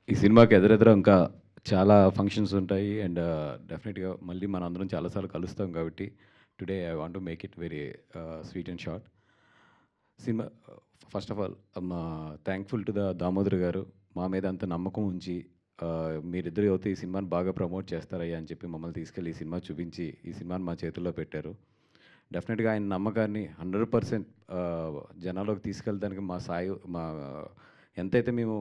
ఈ సినిమాకి ఎదురెదురు ఇంకా చాలా ఫంక్షన్స్ ఉంటాయి. అండ్ డెఫినెట్‌గా మళ్ళీ మనందరం చాలా సార్లు కలుస్తాం కాబట్టి today I want to make it very sweet and short. Cinema first of all thankful to the Damodar గారు మా మీద అంత నమ్మకం ఉంచి మీరిద్దరు అయితే ఈ సినిమాని బాగా ప్రమోట్ చేస్తారయ్యా అని చెప్పి మమ్మల్ని తీసుకెళ్ళి ఈ సినిమా చూపించి ఈ సినిమాని మా చేతుల్లో పెట్టారు. డెఫినెట్‌గా ఆయన నమ్మకాన్ని 100% జనాల్లోకి తీసుకెళ్ళడానికి మా ఎంతైతే మేము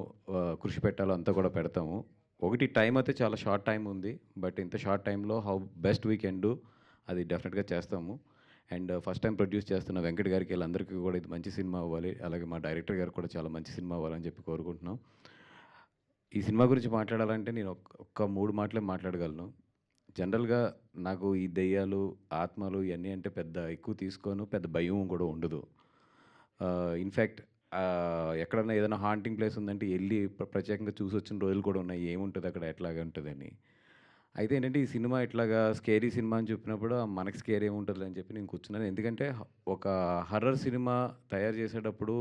కృషి పెట్టాలో అంతా కూడా పెడతాము. ఒకటి టైం అయితే చాలా షార్ట్ టైం ఉంది. బట్ ఇంత షార్ట్ టైంలో how best we can do అది డెఫినెట్‌గా చేస్తాము. అండ్ ఫస్ట్ టైం ప్రొడ్యూస్ చేస్తున్న వెంకట్ గారికి వీళ్ళందరికీ కూడా ఇది మంచి సినిమా అవ్వాలి. అలాగే మా డైరెక్టర్ గారికి కూడా చాలా మంచి సినిమా అవ్వాలని చెప్పి కోరుకుంటున్నాం. ఈ సినిమా గురించి మాట్లాడాలంటే నేను ఒక్క 3 మాటలే మాట్లాడగలను. జనరల్‌గా నాకు ఈ దెయ్యాలు, ఆత్మలు ఇయన్నీ అంటే పెద్ద ఎక్కువ తీసుకోను. పెద్ద భయం కూడా ఉండదు. ఇన్‌ఫాక్ట్ ఎక్కడన్నా ఏదైనా హాంటింగ్ ప్లేస్ ఉందంటే ఎళ్లి ప్రత్యేకంగా చూసొచ్చిన రోజులు కూడా ఉన్నాయి. ఏముంటది అక్కడ? ఎట్లాగా ఉంటదని. అయితే ఏంటంటే ఈ సినిమా ఇట్లాగా స్కేరీ సినిమా అని చెప్పినప్పుడు మనకి స్కేర్ ఏముంటదిలే అని చెప్పి నేను కూర్చున్నాను. ఎందుకంటే ఒక హర్రర్ సినిమా తయారు చేసేటప్పుడు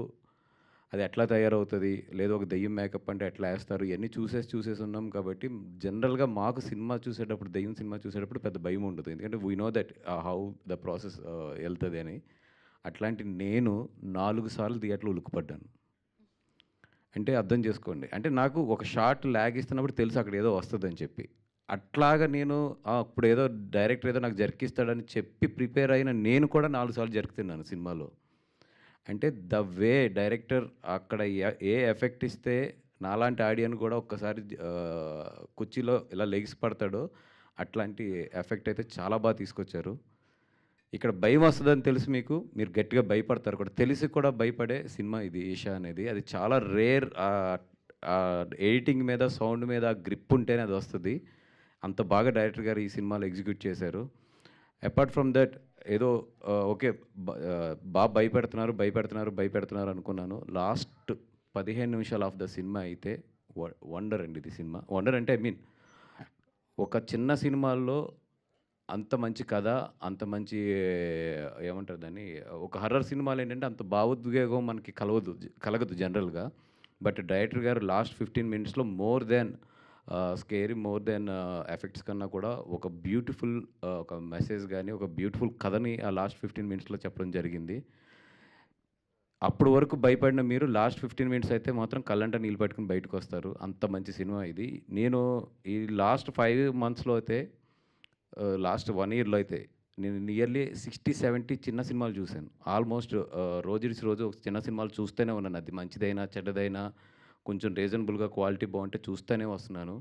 అది ఎట్లా తయారవుతది? లేదా ఒక దెయ్యం మేకప్ అంటే ఎట్లా ఏస్తారు? ఇయన్నీ చూసేసి ఉన్నాం కాబట్టి జనరల్‌గా మాకు సినిమా చూసేటప్పుడు దెయ్యం సినిమా చూసేటప్పుడు పెద్ద భయం ఉండదు. ఎందుకంటే we know that how the process ఎళ్తది అని. అట్లాంటి నేను 4 సార్లు థియేటర్‌లో ఉలిక్కిపడ్డాను. అంటే అర్థం చేసుకోండి. అంటే నాకు ఒక షాట్ లాగ్ ఇస్తున్నప్పుడు తెలుసు అక్కడ ఏదో వస్తదని చెప్పి. అట్లాగా నేను ఇప్పుడేదో డైరెక్టర్ ఏదో నాకు జర్కిస్తాడని చెప్పి ప్రిపేర్ అయిన నేను కూడా 4 సార్లు జర్క్ తిన్నాను సినిమాలో. అంటే ద వే డైరెక్టర్ అక్కడ ఏ ఎఫెక్ట్ ఇస్తే నాలాంటి ఆడియన్ కూడా ఒక్కసారి కుర్చీలో ఇలా లెగిసి పడతాడో అట్లాంటి ఎఫెక్ట్ అయితే చాలా బాగా తీసుకొచ్చారు. ఇక్కడ భయం వస్తదని తెలుసు మీకు. మీరు గట్టిగా భయపడతారు కూడా. తెలిసి కూడా భయపడే సినిమా ఇది 'ఈషా' అనేది. అది చాలా రేర్ ఎడిటింగ్ మీద, సౌండ్ మీద గ్రిప్ ఉంటేనే అది వస్తది. అంత బాగా డైరెక్టర్ గారు ఈ సినిమాలో ఎగ్జిక్యూట్ చేశారు. అపార్ట్ ఫ్రమ్ దట్ ఏదో ఓకే. భయపెడుతున్నారు అనుకున్నాను. లాస్ట్ 15 నిమిషాలు ఆఫ్ ద సినిమా అయితే వండర్ అండి ఇది సినిమా. వండర్ అంటే ఐ మీన్ ఒక చిన్న సినిమాల్లో అంత మంచి కథ, అంత మంచి ఏమంటారు దాన్ని? ఒక హర్రర్ సినిమాలో ఏంటంటే అంత భావోద్వేగం మనకి కలగదు జనరల్‌గా. బట్ డైరెక్టర్ గారు లాస్ట్ 15 మినిట్స్‌లో more than scary, more than effects కన్నా కూడా ఒక బ్యూటిఫుల్ ఒక మెసేజ్ గాని, ఒక బ్యూటిఫుల్ కథని ఆ లాస్ట్ 15 మినిట్స్‌లో చెప్పడం జరిగింది. అప్పటి వరకు భయపడిన మీరు లాస్ట్ 15 మినిట్స్ అయితే మాత్రం కళ్ళంట నీళ్ళు పట్టుకొని బయటకొస్తారు. అంత మంచి సినిమా ఇది. నేను ఈ లాస్ట్ 5 మంత్స్‌లో అయితే లాస్ట్ 1 ఇయర్‌లో అయితే నేను నియర్లీ 60, 70 చిన్న సినిమాలు చూశాను. ఆల్మోస్ట్ రోజుడిసి రోజు ఒక చిన్న సినిమాలు చూస్తూనే ఉన్నాను. అది మంచిదైనా, చెడ్డదైనా కొంచెం రీజనబుల్‌గా క్వాలిటీ బావుంటే చూస్తూనే వస్తున్నాను.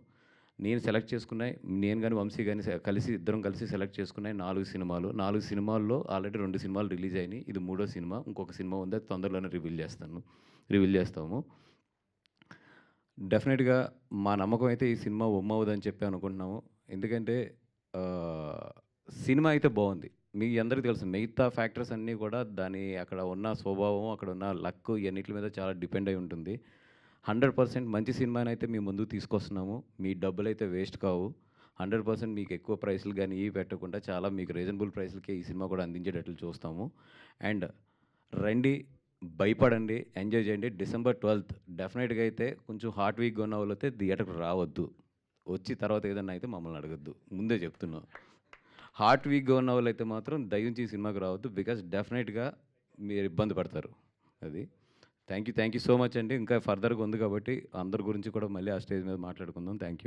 నేను సెలెక్ట్ చేసుకున్నయి నేను గాని, వంశీ గాని ఇద్దరం కలిసి సెలెక్ట్ చేసుకున్నయి 4 సినిమాలు. 4 సినిమాల్లో ఆల్రెడీ 2 సినిమాలు రిలీజ్ అయినాయి. ఇది మూడో సినిమా. ఇంకొక సినిమా ఉంది. అది తొందరలోనే రివీల్ చేస్తాము. డెఫినిట్‌గా మా నమ్మకం అయితే ఈ సినిమా ఒమ్మవ్వదని చెప్పి అనుకుంటున్నాము. ఎందుకంటే ఆహ్, సినిమా అయితే బావుంది. మీ అందరికి తెలుసు మిగతా ఫ్యాక్టర్స్ అన్నీ కూడా అక్కడ ఉన్న స్వభావం, అక్కడ ఉన్న లక్ ఇయన్నిట్లి మీద చాలా డిపెండ్ అయి ఉంటుంది. 100% మంచి సినిమానైతే మీ ముందుకు తీసుకొస్తున్నాము. మీ డబ్బులైతే వేస్ట్ కావు. 100% మీకు ఎక్కువ ప్రైస్‌లు గాని ఇవి పెట్టకుండా చాలా మీకు రీజనబుల్ ప్రైస్‌లకే ఈ సినిమా కూడా అందించేటట్లు చూస్తాము. అండ్ రండి, భయపడండి, ఎంజాయ్ చేయండి. డిసెంబర్ 12థ్ డెఫినెట్‌గా అయితే కొంచెం హార్ట్ వీక్‌గా ఉన్నవాళ్ళైతే థియేటర్‌కి రావద్దు. వచ్చి తర్వాత ఏదన్నా అయితే మమ్మల్ని అడగొద్దు. ముందే చెప్తున్నాం. హార్ట్ వీక్‌గా ఉన్నవాళ్ళైతే మాత్రం దయించి ఈ సినిమాకి రావద్దు. బికాజ్ డెఫినెట్‌గా మీరు ఇబ్బంది పడతారు. అది. థ్యాంక్ యూ సో మచ్ అండి. ఇంకా ఫర్దర్‌గా ఉంది కాబట్టి అందరి గురించి కూడా మళ్ళీ ఆ స్టేజ్ మీద మాట్లాడుకుందాం. Thank you.